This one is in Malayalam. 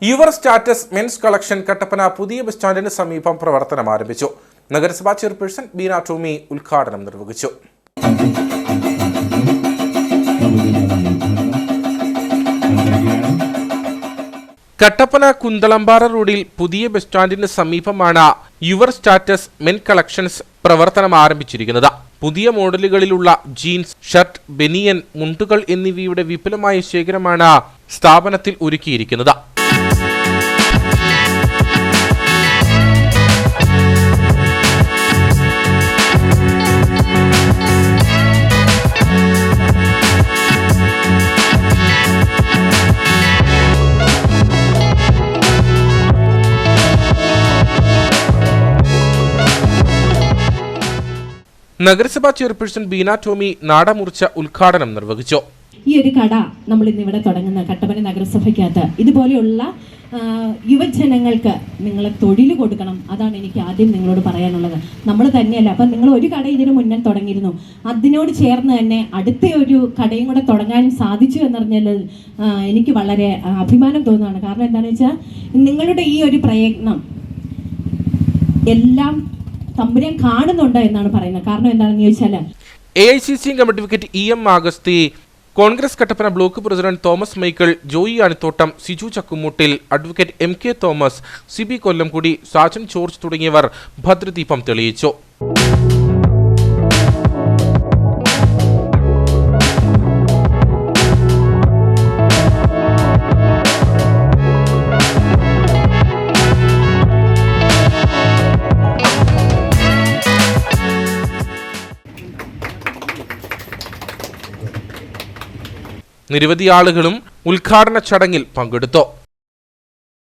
Your status men's collection Kattappana പുതിയ ബസ് സ്റ്റാൻഡിന് സമീപം പ്രവർത്തനം ആരംഭിച്ചു. നഗരസഭാ ചെയർപേഴ്സൺ ബീന ടോമി ഉദ്ഘാടനം നിർവഹിച്ചു. കട്ടപ്പന കുന്തളമ്പാറ റോഡിൽ പുതിയ ബസ് സ്റ്റാൻഡിന് സമീപമാണ് യുവർ സ്റ്റാറ്റസ് മെൻ കളക്ഷൻസ് പ്രവർത്തനം ആരംഭിച്ചിരിക്കുന്നത്. പുതിയ മോഡലുകളിലുള്ള ജീൻസ്, ഷർട്ട്, ബനിയൻ, മുണ്ടുകൾ എന്നിവയുടെ വിപുലമായ ശേഖരമാണ് സ്ഥാപനത്തിൽ ഒരുക്കിയിരിക്കുന്നത്. നഗരസഭാ ചെയർപേഴ്സൺ ബീന ടോമി നാടമുറിച്ച ഉദ്ഘാടനം നിർവഹിച്ചു. ഈ ഒരു കട നമ്മൾ ഇന്നിവിടെ തുടങ്ങുന്ന കട്ടപ്പന നഗരസഭയ്ക്കകത്ത് ഇതുപോലെയുള്ള യുവജനങ്ങൾക്ക് നിങ്ങൾ തൊഴിൽ കൊടുക്കണം. അതാണ് എനിക്ക് ആദ്യം നിങ്ങളോട് പറയാനുള്ളത്. നമ്മൾ തന്നെയല്ല, അപ്പം നിങ്ങൾ ഒരു കട ഇതിനു മുന്നേ തുടങ്ങിയിരുന്നു, അതിനോട് ചേർന്ന് തന്നെ അടുത്ത ഒരു കടയും കൂടെ തുടങ്ങാനും സാധിച്ചു എന്നറിഞ്ഞാൽ എനിക്ക് വളരെ അഭിമാനം തോന്നുകയാണ്. കാരണം എന്താണെന്ന് വെച്ചാൽ നിങ്ങളുടെ ഈ ഒരു പ്രയത്നം എല്ലാം തമ്പുരാൻ കാണുന്നുണ്ട് എന്നാണ് പറയുന്നത്. കാരണം എന്താണെന്ന് ചോദിച്ചാൽ AICC advocate EM Augusthy, Congress Kattappana block president Thomas Michael, Joy Anithottam, Siju Chakkumoottil, advocate MK Thomas, CB Kollamkudi, Sajan George തുടങ്ങിയവർ ഭദ്രദീപം തെളിയിച്ചു. നിരവധി ആളുകളും ഉദ്ഘാടന ചടങ്ങിൽ പങ്കെടുത്തു.